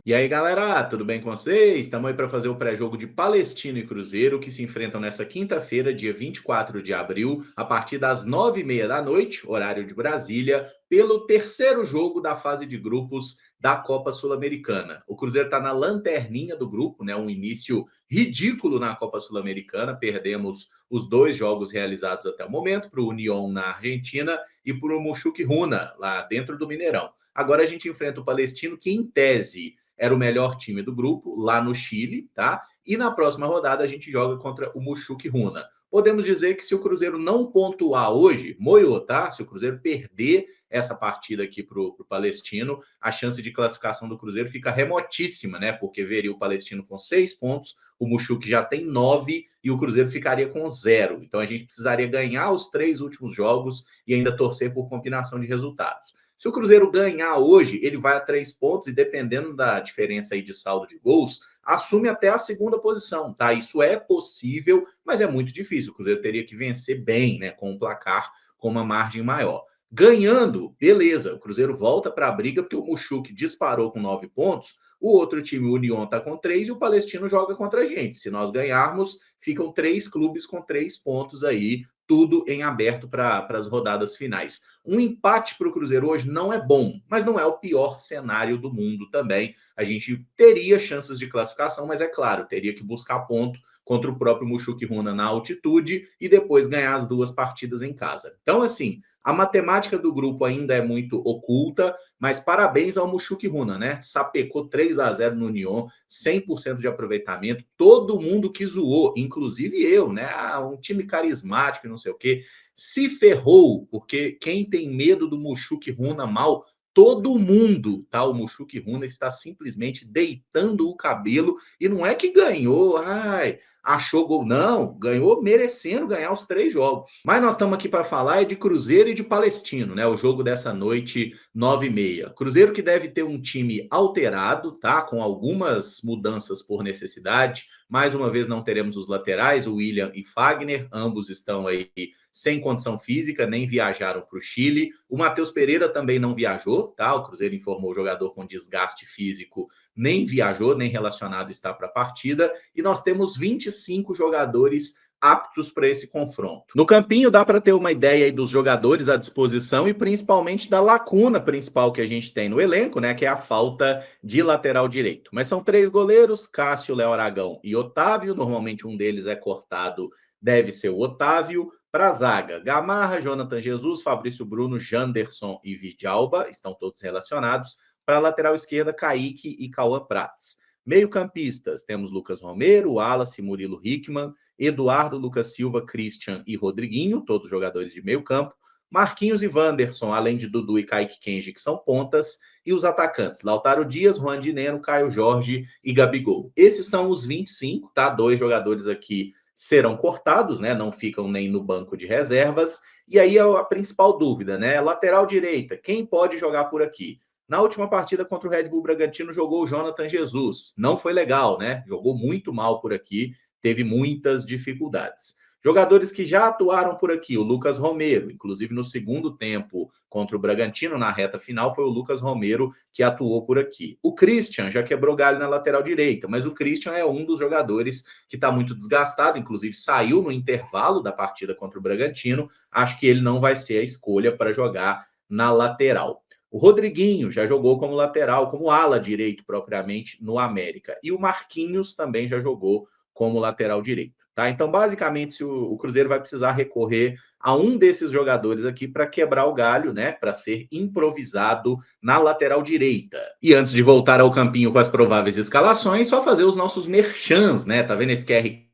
E aí, galera, tudo bem com vocês? Estamos aí para fazer o pré-jogo de Palestino e Cruzeiro, que se enfrentam nessa quinta-feira, dia 24 de abril, a partir das 9h30 da noite, horário de Brasília, pelo terceiro jogo da fase de grupos da Copa Sul-Americana. O Cruzeiro está na lanterninha do grupo, né? Um início ridículo na Copa Sul-Americana. Perdemos os dois jogos realizados até o momento, para o União na Argentina e para o Mushuc Runa, lá dentro do Mineirão. Agora a gente enfrenta o Palestino, que em tese era o melhor time do grupo, lá no Chile, tá? E na próxima rodada a gente joga contra o Mushuc Runa. Podemos dizer que se o Cruzeiro não pontuar hoje, moiou, tá? Se o Cruzeiro perder essa partida aqui para o Palestino, a chance de classificação do Cruzeiro fica remotíssima, né? Porque veria o Palestino com 6 pontos, o Mushuc já tem 9 e o Cruzeiro ficaria com 0. Então a gente precisaria ganhar os 3 últimos jogos e ainda torcer por combinação de resultados. Se o Cruzeiro ganhar hoje, ele vai a 3 pontos e dependendo da diferença aí de saldo de gols, assume até a segunda posição, tá? Isso é possível, mas é muito difícil. O Cruzeiro teria que vencer bem, né? Com um placar com uma margem maior. Ganhando, beleza, o Cruzeiro volta para a briga, porque o Mushuc disparou com 9 pontos, o outro time, o União, está com 3 e o Palestino joga contra a gente. Se nós ganharmos, ficam 3 clubes com 3 pontos aí, tudo em aberto para as rodadas finais. Um empate para o Cruzeiro hoje não é bom, mas não é o pior cenário do mundo também. A gente teria chances de classificação, mas é claro, teria que buscar ponto contra o próprio Mushuc Runa na altitude e depois ganhar as 2 partidas em casa. Então, assim, a matemática do grupo ainda é muito oculta, mas parabéns ao Mushuc Runa, né? Sapecou 3-0 no União, 100% de aproveitamento, todo mundo que zoou, inclusive eu, né? Um time carismático e não sei o quê, se ferrou, porque quem tem medo do Mushuc Runa mal, todo mundo, tá? O Mushuc Runa está simplesmente deitando o cabelo e não é que ganhou, ai, achou gol, não, ganhou merecendo ganhar os 3 jogos. Mas nós estamos aqui para falar é de Cruzeiro e de Palestino, né? O jogo dessa noite, 9h30. Cruzeiro que deve ter um time alterado, tá? Com algumas mudanças por necessidade. Mais uma vez não teremos os laterais, o William e Fagner, ambos estão aí sem condição física, nem viajaram para o Chile. O Matheus Pereira também não viajou, tá? O Cruzeiro informou o jogador com desgaste físico, nem viajou, nem relacionado está para a partida. E nós temos 25 jogadores aptos para esse confronto. No campinho dá para ter uma ideia aí dos jogadores à disposição e principalmente da lacuna principal que a gente tem no elenco, né, que é a falta de lateral direito. Mas são 3 goleiros, Cássio, Léo Aragão e Otávio, normalmente um deles é cortado, deve ser o Otávio. Para a zaga, Gamarra, Jonathan Jesus, Fabrício Bruno, Janderson e Vidalba, estão todos relacionados. Para a lateral esquerda, Kaique e Cauã Prats. Meio-campistas, temos Lucas Romero, Wallace, Murilo Hickman, Eduardo, Lucas Silva, Christian e Rodriguinho, todos jogadores de meio campo. Marquinhos e Wanderson, além de Dudu e Kaique Kenji, que são pontas. E os atacantes, Lautaro Dias, Juan Dineno, Caio Jorge e Gabigol. Esses são os 25, tá? 2 jogadores aqui serão cortados, né? Não ficam nem no banco de reservas. E aí a principal dúvida, né? Lateral direita, quem pode jogar por aqui? Na última partida contra o Red Bull Bragantino jogou o Jonathan Jesus. Não foi legal, né? Jogou muito mal por aqui, teve muitas dificuldades. Jogadores que já atuaram por aqui, o Lucas Romero, inclusive no segundo tempo contra o Bragantino, na reta final, foi o Lucas Romero que atuou por aqui. O Christian já quebrou galho na lateral direita, mas o Christian é um dos jogadores que está muito desgastado, inclusive saiu no intervalo da partida contra o Bragantino. Acho que ele não vai ser a escolha para jogar na lateral. O Rodriguinho já jogou como lateral, como ala direito propriamente no América. E o Marquinhos também já jogou como lateral direito. Tá? Então, basicamente, o Cruzeiro vai precisar recorrer a um desses jogadores aqui para quebrar o galho, né? Para ser improvisado na lateral direita. E antes de voltar ao campinho com as prováveis escalações, só fazer os nossos merchans, né? Tá vendo esse QR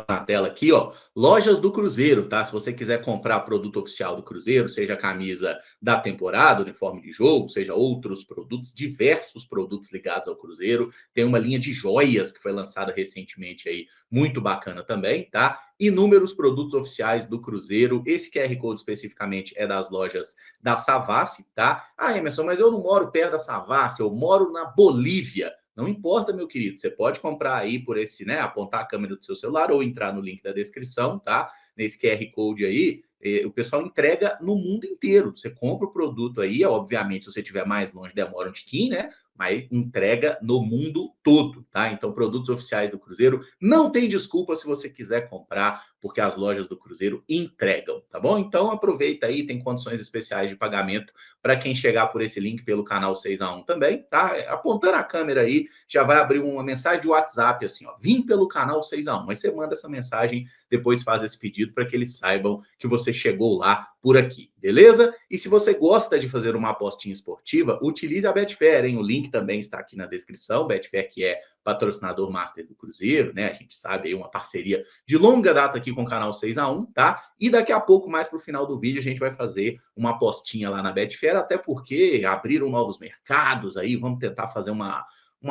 na tela aqui, ó? Lojas do Cruzeiro, tá? Se você quiser comprar produto oficial do Cruzeiro, seja a camisa da temporada, uniforme de jogo, seja outros produtos, diversos produtos ligados ao Cruzeiro. Tem uma linha de joias que foi lançada recentemente aí, muito bacana também, tá? Inúmeros produtos oficiais do Cruzeiro. Esse QR Code especificamente é das lojas da Savassi, tá? Ah, Emerson, mas eu não moro perto da Savassi, eu moro na Bolívia. Não importa, meu querido, você pode comprar aí por esse, né, apontar a câmera do seu celular ou entrar no link da descrição, tá? Nesse QR Code aí, o pessoal entrega no mundo inteiro. Você compra o produto aí, obviamente, se você estiver mais longe, demora um tiquinho, né? mas entrega no mundo todo, tá? Então, produtos oficiais do Cruzeiro, não tem desculpa se você quiser comprar, porque as lojas do Cruzeiro entregam, tá bom? Então, aproveita aí, tem condições especiais de pagamento para quem chegar por esse link pelo canal 6x1 também, tá? Apontando a câmera aí, já vai abrir uma mensagem de WhatsApp assim, ó, vim pelo canal 6x1. Mas você manda essa mensagem, depois faz esse pedido para que eles saibam que você chegou lá por aqui, beleza? E se você gosta de fazer uma apostinha esportiva, utilize a Betfair, hein? O link também está aqui na descrição. Betfair, que é patrocinador master do Cruzeiro, né? A gente sabe aí, uma parceria de longa data aqui com o canal 6x1, tá? E daqui a pouco, mais pro final do vídeo, a gente vai fazer uma apostinha lá na Betfair, até porque abriram novos mercados aí, vamos tentar fazer uma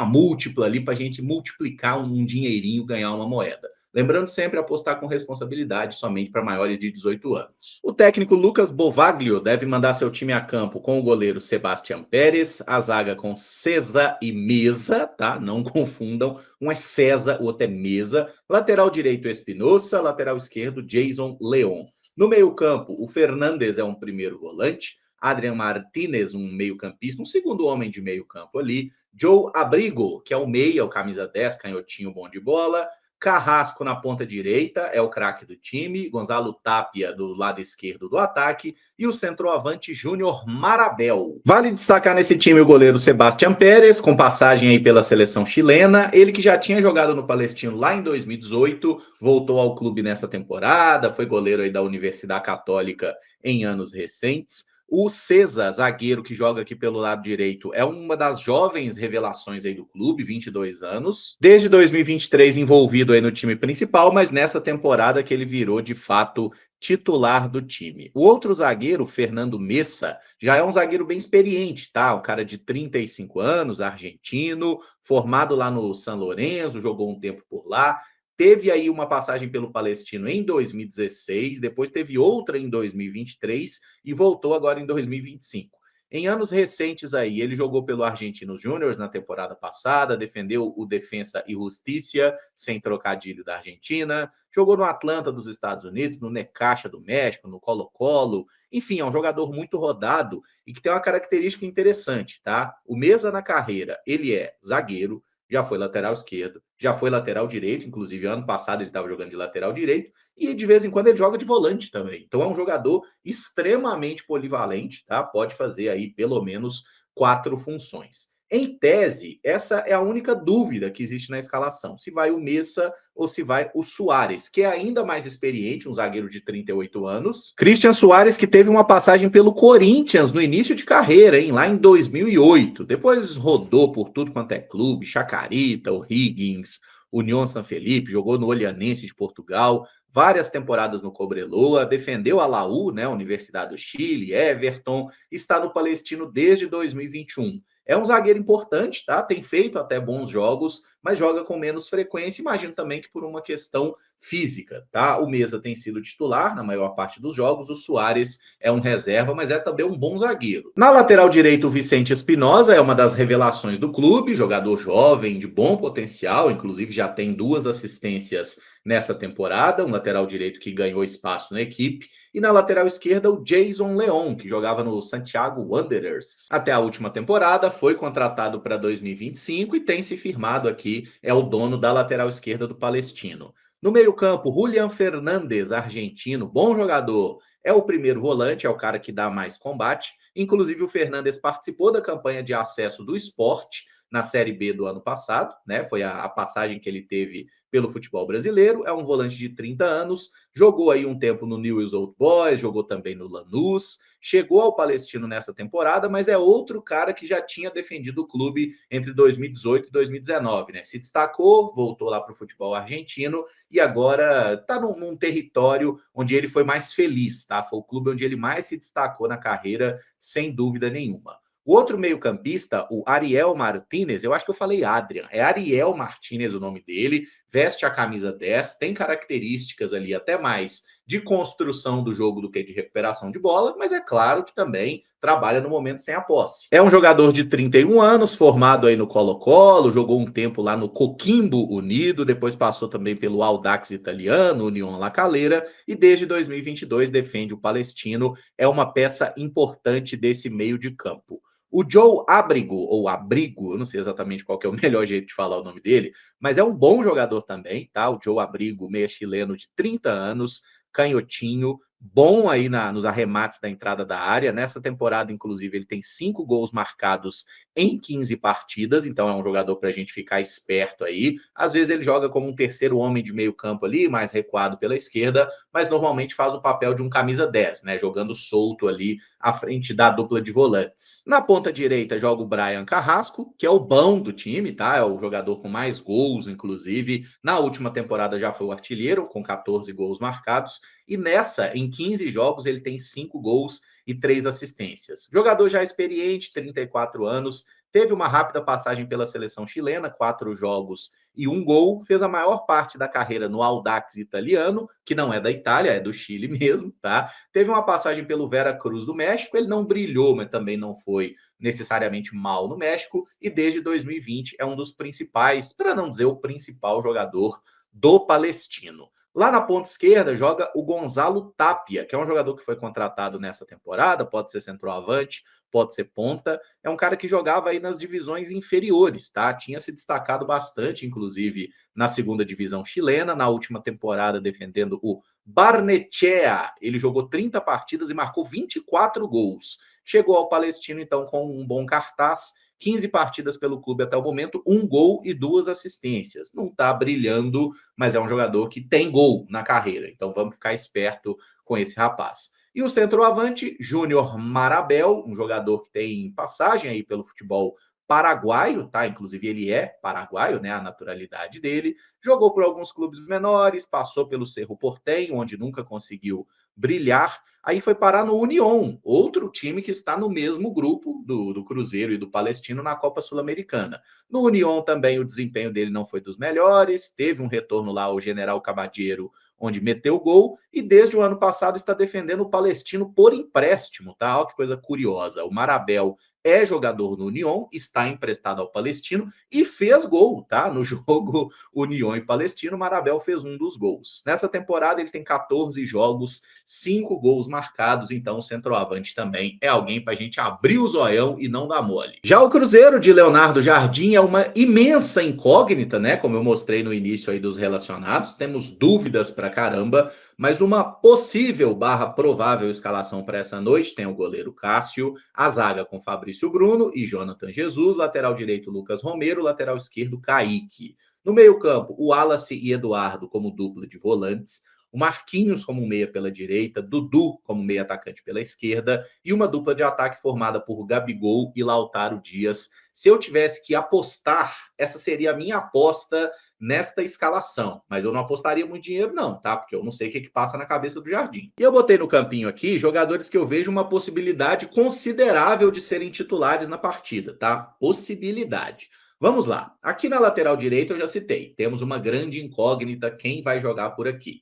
múltipla ali para a gente multiplicar um dinheirinho, ganhar uma moeda. Lembrando sempre apostar com responsabilidade somente para maiores de 18 anos. O técnico Lucas Bovaglio deve mandar seu time a campo com o goleiro Sebastião Pérez, a zaga com César e Mesa, tá? Não confundam, um é César, o outro é Mesa. Lateral direito Espinosa, lateral esquerdo Jason Leon. No meio-campo, o Fernandes é um primeiro volante, Adrian Martinez, um meio-campista, um segundo homem de meio-campo ali, Joe Abrigo, que é o meia, o camisa 10, canhotinho bom de bola, Carrasco na ponta direita, é o craque do time, Gonzalo Tapia do lado esquerdo do ataque e o centroavante Júnior Marabel. Vale destacar nesse time o goleiro Sebastián Pérez, com passagem aí pela seleção chilena, ele que já tinha jogado no Palestino lá em 2018, voltou ao clube nessa temporada, foi goleiro aí da Universidade Católica em anos recentes. O César, zagueiro que joga aqui pelo lado direito, é uma das jovens revelações aí do clube, 22 anos. Desde 2023 envolvido aí no time principal, mas nessa temporada que ele virou de fato titular do time. O outro zagueiro, Fernando Messa, já é um zagueiro bem experiente, tá? Um cara de 35 anos, argentino, formado lá no San Lorenzo, jogou um tempo por lá. Teve aí uma passagem pelo Palestino em 2016, depois teve outra em 2023 e voltou agora em 2025. Em anos recentes aí, ele jogou pelo Argentinos Júnior na temporada passada, defendeu o Defensa e Justicia, sem trocadilho da Argentina, jogou no Atlanta dos Estados Unidos, no Necaxa do México, no Colo-Colo, enfim, é um jogador muito rodado e que tem uma característica interessante, tá? O Mesa na carreira, ele é zagueiro, já foi lateral esquerdo, já foi lateral direito, inclusive ano passado ele estava jogando de lateral direito, e de vez em quando ele joga de volante também. Então é um jogador extremamente polivalente, tá? Pode fazer aí pelo menos 4 funções. Em tese, essa é a única dúvida que existe na escalação. Se vai o Messa ou se vai o Suárez, que é ainda mais experiente, um zagueiro de 38 anos. Christian Suárez, que teve uma passagem pelo Corinthians no início de carreira, hein, lá em 2008. Depois rodou por tudo quanto é clube, Chacarita, o Higgins, União San Felipe, jogou no Olhanense de Portugal, várias temporadas no Cobreloa, defendeu a Laú, né, Universidade do Chile, Everton, está no Palestino desde 2021. É um zagueiro importante, tá? Tem feito até bons jogos, mas joga com menos frequência. Imagino também que por uma questão física, tá? O Mesa tem sido titular na maior parte dos jogos, o Suárez é um reserva, mas é também um bom zagueiro. Na lateral direita, o Vicente Espinosa é uma das revelações do clube, jogador jovem, de bom potencial, inclusive já tem 2 assistências nessa temporada, um lateral direito que ganhou espaço na equipe, e na lateral esquerda o Jason Leon, que jogava no Santiago Wanderers. Até a última temporada, foi contratado para 2025 e tem se firmado aqui, é o dono da lateral esquerda do Palestino. No meio-campo, Julián Fernández, argentino, bom jogador. É o primeiro volante, é o cara que dá mais combate. Inclusive, o Fernández participou da campanha de acesso do Sport na Série B do ano passado, né? Foi a passagem que ele teve pelo futebol brasileiro. É um volante de 30 anos, jogou aí um tempo no Newell's Old Boys, jogou também no Lanús, chegou ao Palestino nessa temporada, mas é outro cara que já tinha defendido o clube entre 2018 e 2019, né? Se destacou, voltou lá para o futebol argentino e agora está num território onde ele foi mais feliz, tá? Foi o clube onde ele mais se destacou na carreira, sem dúvida nenhuma. O outro meio-campista, o Ariel Martinez, eu acho que eu falei Adrian, é Ariel Martinez o nome dele, veste a camisa 10, tem características ali até mais de construção do jogo do que de recuperação de bola, mas é claro que também trabalha no momento sem a posse. É um jogador de 31 anos, formado aí no Colo-Colo, jogou um tempo lá no Coquimbo Unido, depois passou também pelo Audax italiano, União La Calera, e desde 2022 defende o Palestino, é uma peça importante desse meio de campo. O Joe Abrigo, ou Abrigo, eu não sei exatamente qual que é o melhor jeito de falar o nome dele, mas é um bom jogador também, tá? O Joe Abrigo, meia chileno de 30 anos, canhotinho, bom aí nos arremates da entrada da área. Nessa temporada, inclusive, ele tem 5 gols marcados em 15 partidas, então é um jogador para a gente ficar esperto aí. Às vezes ele joga como um terceiro homem de meio campo ali, mais recuado pela esquerda, mas normalmente faz o papel de um camisa 10, né? Jogando solto ali à frente da dupla de volantes. Na ponta direita joga o Brian Carrasco, que é o bom do time, tá? É o jogador com mais gols, inclusive. Na última temporada já foi o artilheiro, com 14 gols marcados. E nessa, em 15 jogos, ele tem 5 gols e 3 assistências. Jogador já experiente, 34 anos, teve uma rápida passagem pela seleção chilena, 4 jogos e 1 gol, fez a maior parte da carreira no Audax italiano, que não é da Itália, é do Chile mesmo, tá? Teve uma passagem pelo Veracruz do México, ele não brilhou, mas também não foi necessariamente mal no México, e desde 2020 é um dos principais, para não dizer o principal jogador do Palestino. Lá na ponta esquerda joga o Gonzalo Tapia, que é um jogador que foi contratado nessa temporada, pode ser centroavante, pode ser ponta. É um cara que jogava aí nas divisões inferiores, tá? Tinha se destacado bastante, inclusive, na segunda divisão chilena, na última temporada defendendo o Barnechea. Ele jogou 30 partidas e marcou 24 gols. Chegou ao Palestino, então, com um bom cartaz, 15 partidas pelo clube até o momento, 1 gol e 2 assistências. Não está brilhando, mas é um jogador que tem gol na carreira. Então vamos ficar esperto com esse rapaz. E o centroavante, Júnior Marabel, um jogador que tem passagem aí pelo futebol paraguaio, tá? Inclusive ele é paraguaio, né? A naturalidade dele. Jogou por alguns clubes menores, passou pelo Cerro Porteño, onde nunca conseguiu brilhar. Aí foi parar no União, outro time que está no mesmo grupo do Cruzeiro e do Palestino na Copa Sul-Americana. No União também o desempenho dele não foi dos melhores, teve um retorno lá ao General Cabadeiro, onde meteu o gol, e desde o ano passado está defendendo o Palestino por empréstimo, tá? Olha que coisa curiosa. O Marabel é jogador no União, está emprestado ao Palestino e fez gol, tá? No jogo União e Palestino, o Marabel fez um dos gols. Nessa temporada ele tem 14 jogos, 5 gols marcados, então o centroavante também é alguém para a gente abrir o zoião e não dar mole. Já o Cruzeiro de Leonardo Jardim é uma imensa incógnita, né? Como eu mostrei no início aí dos relacionados, temos dúvidas para caramba, mas uma possível barra provável escalação para essa noite tem o goleiro Cássio, a zaga com Fabrício Bruno e Jonathan Jesus, lateral direito Lucas Romero, lateral esquerdo Kaique. No meio-campo, o Wallace e Eduardo como dupla de volantes, o Marquinhos como meia pela direita, Dudu como meia atacante pela esquerda e uma dupla de ataque formada por Gabigol e Lautaro Dias. Se eu tivesse que apostar, essa seria a minha aposta nesta escalação, mas eu não apostaria muito dinheiro não, tá? Porque eu não sei o que passa na cabeça do Jardim. E eu botei no campinho aqui jogadores que eu vejo uma possibilidade considerável de serem titulares na partida, tá? Possibilidade. Vamos lá. Aqui na lateral direita eu já citei. Temos uma grande incógnita quem vai jogar por aqui.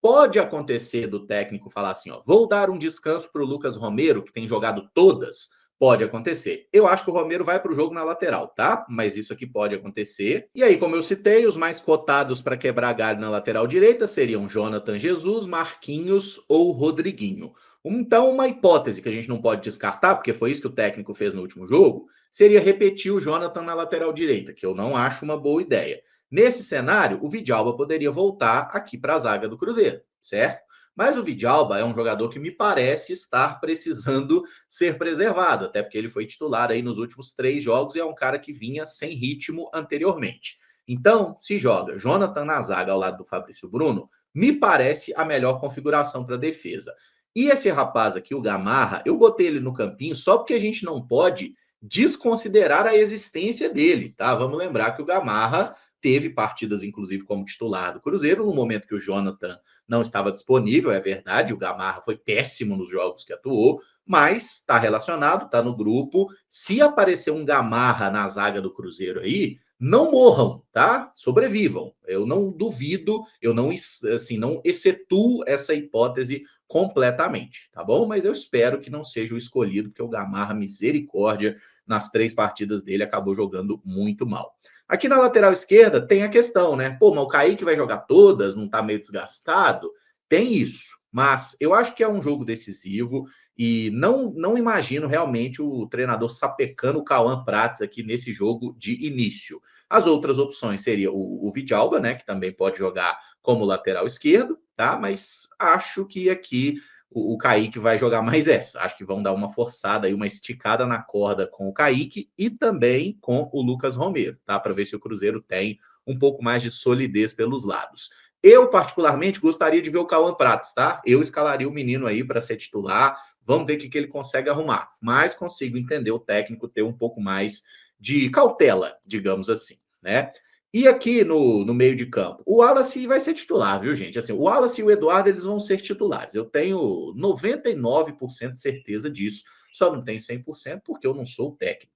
Pode acontecer do técnico falar assim, ó, vou dar um descanso para o Lucas Romero, que tem jogado todas. Pode acontecer. Eu acho que o Romero vai para o jogo na lateral, tá? Mas isso aqui pode acontecer. E aí, como eu citei, os mais cotados para quebrar galho na lateral direita seriam Jonathan Jesus, Marquinhos ou Rodriguinho. Então, uma hipótese que a gente não pode descartar, porque foi isso que o técnico fez no último jogo, seria repetir o Jonathan na lateral direita, que eu não acho uma boa ideia. Nesse cenário, o Vidalba poderia voltar aqui para a zaga do Cruzeiro, certo? Mas o Vidalba é um jogador que me parece estar precisando ser preservado, até porque ele foi titular aí nos últimos 3 jogos e é um cara que vinha sem ritmo anteriormente. Então, se joga Jonathan na zaga ao lado do Fabrício Bruno, me parece a melhor configuração para a defesa. E esse rapaz aqui, o Gamarra, eu botei ele no campinho só porque a gente não pode desconsiderar a existência dele, tá? Vamos lembrar que o Gamarra teve partidas, inclusive, como titular do Cruzeiro, no momento que o Jonathan não estava disponível, é verdade, o Gamarra foi péssimo nos jogos que atuou, mas está relacionado, está no grupo. Se aparecer um Gamarra na zaga do Cruzeiro aí, não morram, tá? Sobrevivam. Eu não duvido, eu não, assim, não excetuo essa hipótese completamente, tá bom? Mas eu espero que não seja o escolhido, porque o Gamarra, misericórdia, nas 3 partidas dele, acabou jogando muito mal. Aqui na lateral esquerda tem a questão, né? Pô, mas o Kaique vai jogar todas, não tá meio desgastado? Tem isso. Mas eu acho que é um jogo decisivo. E não imagino realmente o treinador sapecando o Cauã Prats aqui nesse jogo de início. As outras opções seria o Vidalba, né, que também pode jogar como lateral esquerdo, tá? Mas acho que aqui o Kaique vai jogar mais essa. Acho que vão dar uma forçada aí, uma esticada na corda com o Kaique e também com o Lucas Romero, tá? Para ver se o Cruzeiro tem um pouco mais de solidez pelos lados. Eu, particularmente, gostaria de ver o Cauã Prats, tá? Eu escalaria o menino aí para ser titular. Vamos ver o que ele consegue arrumar. Mas consigo entender o técnico ter um pouco mais de cautela, digamos assim, né? E aqui no meio de campo, o Wallace vai ser titular, viu, gente? Assim, o Wallace e o Eduardo, eles vão ser titulares. Eu tenho 99% de certeza disso. Só não tenho 100% porque eu não sou o técnico.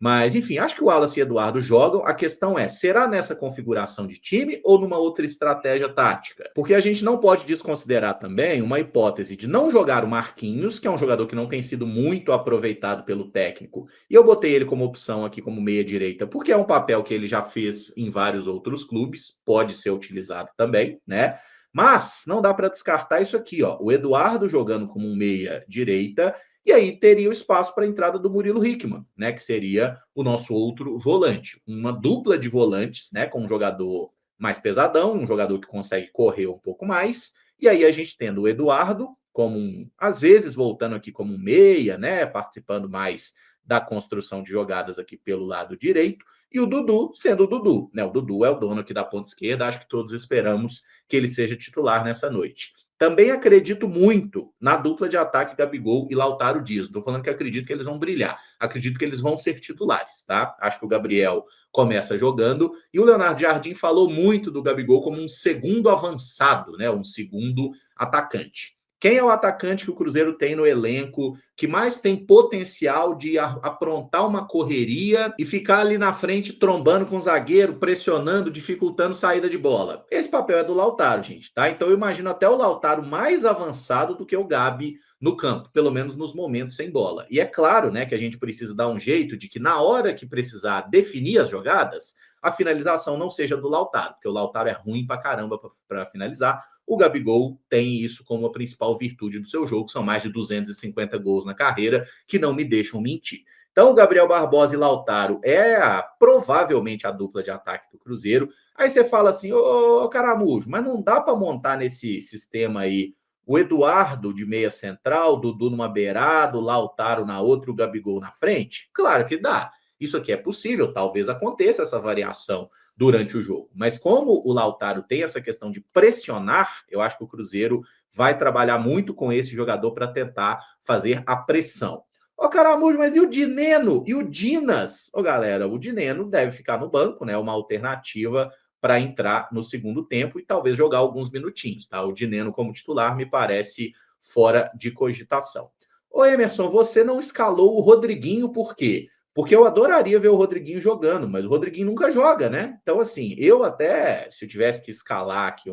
Mas, enfim, acho que o Wallace e o Eduardo jogam. A questão é, será nessa configuração de time ou numa outra estratégia tática? Porque a gente não pode desconsiderar também uma hipótese de não jogar o Marquinhos, que é um jogador que não tem sido muito aproveitado pelo técnico. E eu botei ele como opção aqui como meia-direita, porque é um papel que ele já fez em vários outros clubes, pode ser utilizado também, né? Mas não dá para descartar isso aqui, ó. O Eduardo jogando como um meia-direita e aí teria o espaço para a entrada do Murilo Hickman, né, que seria o nosso outro volante. Uma dupla de volantes, né, com um jogador mais pesadão, um jogador que consegue correr um pouco mais. E aí a gente tendo o Eduardo como às vezes voltando aqui como um meia, né, participando mais da construção de jogadas aqui pelo lado direito, e o Dudu sendo o Dudu, né? O Dudu é o dono aqui da ponta esquerda, acho que todos esperamos que ele seja titular nessa noite. Também acredito muito na dupla de ataque Gabigol e Lautaro Dias. Estou falando que acredito que eles vão brilhar. Acredito que eles vão ser titulares, tá? Acho que o Gabriel começa jogando. E o Leonardo Jardim falou muito do Gabigol como um segundo avançado, né? Um segundo atacante. Quem é o atacante que o Cruzeiro tem no elenco que mais tem potencial de aprontar uma correria e ficar ali na frente trombando com o zagueiro, pressionando, dificultando saída de bola? Esse papel é do Lautaro, gente, tá? Então eu imagino até o Lautaro mais avançado do que o Gabi no campo, pelo menos nos momentos sem bola. E é claro, né, que a gente precisa dar um jeito de que na hora que precisar definir as jogadas, a finalização não seja do Lautaro, porque o Lautaro é ruim pra caramba para finalizar. O Gabigol tem isso como a principal virtude do seu jogo, são mais de 250 gols na carreira, que não me deixam mentir. Então, o Gabriel Barbosa e Lautaro provavelmente a dupla de ataque do Cruzeiro. Aí você fala assim, ô Caramujo, mas não dá para montar nesse sistema aí o Eduardo de meia central, Dudu numa beirada, o Lautaro na outra, o Gabigol na frente? Claro que dá. Isso aqui é possível, talvez aconteça essa variação durante o jogo. Mas como o Lautaro tem essa questão de pressionar, eu acho que o Cruzeiro vai trabalhar muito com esse jogador para tentar fazer a pressão. Ô, Caramujo, mas e o Dineno? E o Dinas? Ô, galera, o Dineno deve ficar no banco, né? Uma alternativa para entrar no segundo tempo e talvez jogar alguns minutinhos, tá? O Dineno como titular me parece fora de cogitação. Ô, Emerson, você não escalou o Rodriguinho por quê? Porque eu adoraria ver o Rodriguinho jogando, mas o Rodriguinho nunca joga, né? Então, assim, eu até, se eu tivesse que escalar aqui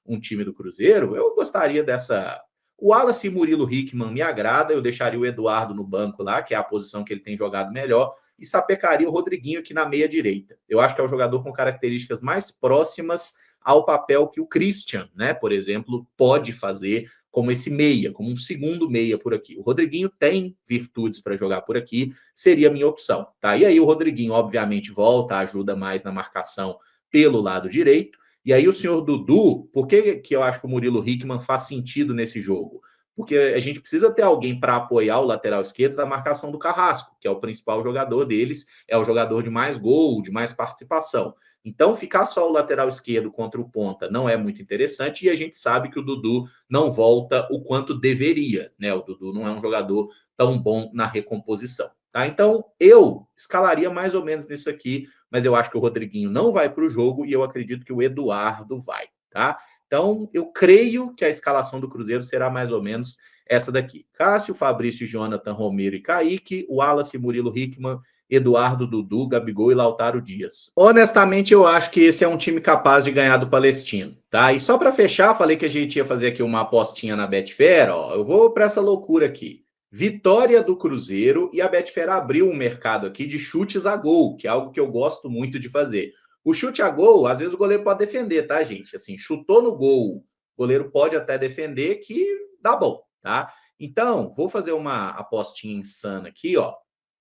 um time do Cruzeiro, eu gostaria dessa. O Wallace e Murilo Hickman me agrada, eu deixaria o Eduardo no banco lá, que é a posição que ele tem jogado melhor, e sapecaria o Rodriguinho aqui na meia direita. Eu acho que é o jogador com características mais próximas ao papel que o Christian, né, por exemplo, pode fazer como esse meia, como um segundo meia por aqui. O Rodriguinho tem virtudes para jogar por aqui, seria a minha opção, tá? E aí o Rodriguinho, obviamente, volta, ajuda mais na marcação pelo lado direito. E aí o senhor Dudu, por que eu acho que o Murilo Hickman faz sentido nesse jogo? Porque a gente precisa ter alguém para apoiar o lateral esquerdo da marcação do Carrasco, que é o principal jogador deles, é o jogador de mais gol, de mais participação. Então, ficar só o lateral esquerdo contra o ponta não é muito interessante e a gente sabe que o Dudu não volta o quanto deveria, né? O Dudu não é um jogador tão bom na recomposição, tá? Então, eu escalaria mais ou menos nisso aqui, mas eu acho que o Rodriguinho não vai para o jogo e eu acredito que o Eduardo vai, tá? Então, eu creio que a escalação do Cruzeiro será mais ou menos essa daqui. Cássio, Fabrício, Jonathan, Romero e Kaique, Wallace, Murilo Hickman, Eduardo, Dudu, Gabigol e Lautaro Dias. Honestamente, eu acho que esse é um time capaz de ganhar do Palestino, tá? E só para fechar, falei que a gente ia fazer aqui uma apostinha na Betfair, ó, eu vou para essa loucura aqui. Vitória do Cruzeiro e a Betfair abriu um mercado aqui de chutes a gol, que é algo que eu gosto muito de fazer. O chute a gol, às vezes o goleiro pode defender, tá, gente? Assim, chutou no gol, o goleiro pode até defender que dá bom, tá? Então, vou fazer uma apostinha insana aqui, ó.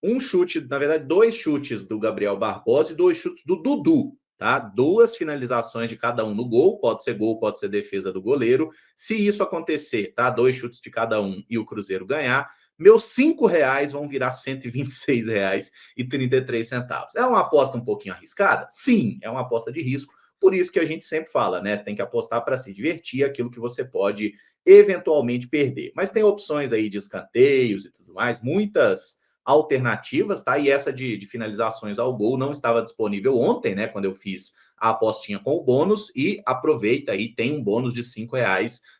Um chute, na verdade, 2 chutes do Gabriel Barbosa e 2 chutes do Dudu, tá? 2 finalizações de cada um no gol, pode ser defesa do goleiro. Se isso acontecer, tá? 2 chutes de cada um e o Cruzeiro ganhar, meus R$ 5 vão virar R$ 126,33. É uma aposta um pouquinho arriscada? Sim, é uma aposta de risco. Por isso que a gente sempre fala, né? Tem que apostar para se divertir, aquilo que você pode eventualmente perder. Mas tem opções aí de escanteios e tudo mais, muitas alternativas, tá? E essa de finalizações ao gol não estava disponível ontem, né? Quando eu fiz a apostinha com o bônus. E aproveita aí, tem um bônus de R$ 5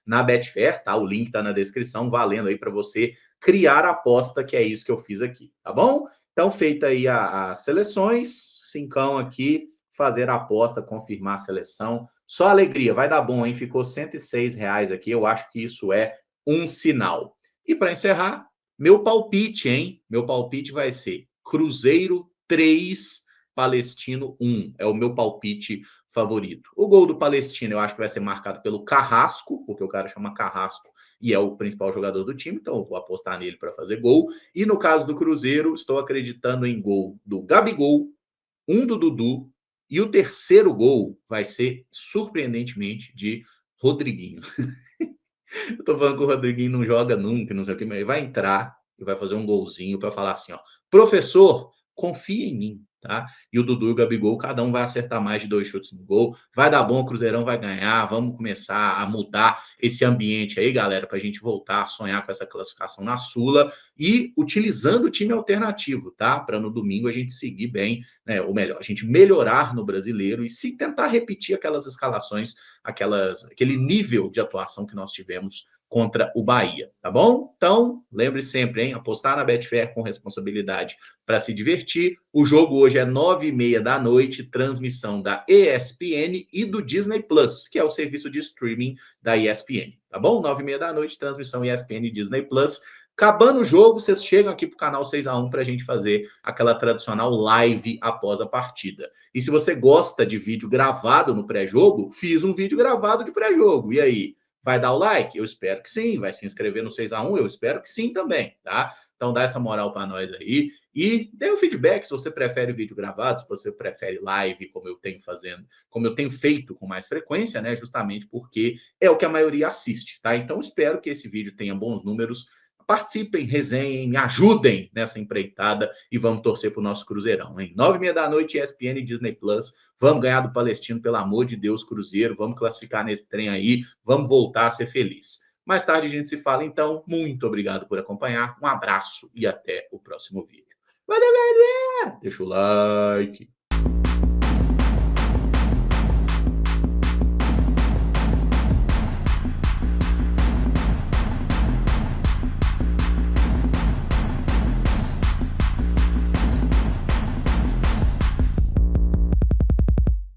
na Betfair, tá? O link tá na descrição, valendo aí para você criar a aposta, que é isso que eu fiz aqui, tá bom? Então, feita aí as seleções, cincão aqui, fazer a aposta, confirmar a seleção. Só alegria, vai dar bom, hein? Ficou R$ 106 aqui, eu acho que isso é um sinal. E para encerrar, meu palpite, hein? Meu palpite vai ser Cruzeiro 3, Palestino 1. É o meu palpite favorito. O gol do Palestino eu acho que vai ser marcado pelo Carrasco, porque o cara chama Carrasco e é o principal jogador do time, então eu vou apostar nele para fazer gol. E no caso do Cruzeiro, estou acreditando em gol do Gabigol, um do Dudu, e o terceiro gol vai ser, surpreendentemente, de Rodriguinho. Eu tô falando que o Rodriguinho não joga nunca, não sei o que, mas ele vai entrar e vai fazer um golzinho para falar assim, ó, professor, confia em mim, tá? E o Dudu e o Gabigol, cada um vai acertar mais de 2 chutes no gol, vai dar bom, o Cruzeirão vai ganhar, vamos começar a mudar esse ambiente aí, galera, para a gente voltar a sonhar com essa classificação na Sula e utilizando o time alternativo, tá? Para no domingo a gente seguir bem, né? Ou melhor, a gente melhorar no brasileiro e se tentar repetir aquelas escalações, aquele nível de atuação que nós tivemos contra o Bahia, tá bom? Então, lembre sempre, hein? Apostar na Betfair com responsabilidade para se divertir. O jogo hoje é 9h30 da noite, transmissão da ESPN e do Disney Plus, que é o serviço de streaming da ESPN, tá bom? 9h30 da noite, transmissão ESPN e Disney Plus. Acabando o jogo, vocês chegam aqui para o canal 6x1 para a gente fazer aquela tradicional live após a partida. E se você gosta de vídeo gravado no pré-jogo, fiz um vídeo gravado de pré-jogo. E aí? Vai dar o like? Eu espero que sim. Vai se inscrever no 6x1? Eu espero que sim também, tá? Então dá essa moral para nós aí. E dê o feedback se você prefere vídeo gravado, se você prefere live, como eu tenho fazendo, como eu tenho feito com mais frequência, né? Justamente porque é o que a maioria assiste, tá? Então espero que esse vídeo tenha bons números. Participem, resenhem, me ajudem nessa empreitada e vamos torcer para o nosso Cruzeirão, hein? 9h30 da noite, ESPN e Disney Plus. Vamos ganhar do Palestino, pelo amor de Deus, Cruzeiro. Vamos classificar nesse trem aí. Vamos voltar a ser feliz. Mais tarde a gente se fala, então. Muito obrigado por acompanhar. Um abraço e até o próximo vídeo. Valeu, galera! Deixa o like.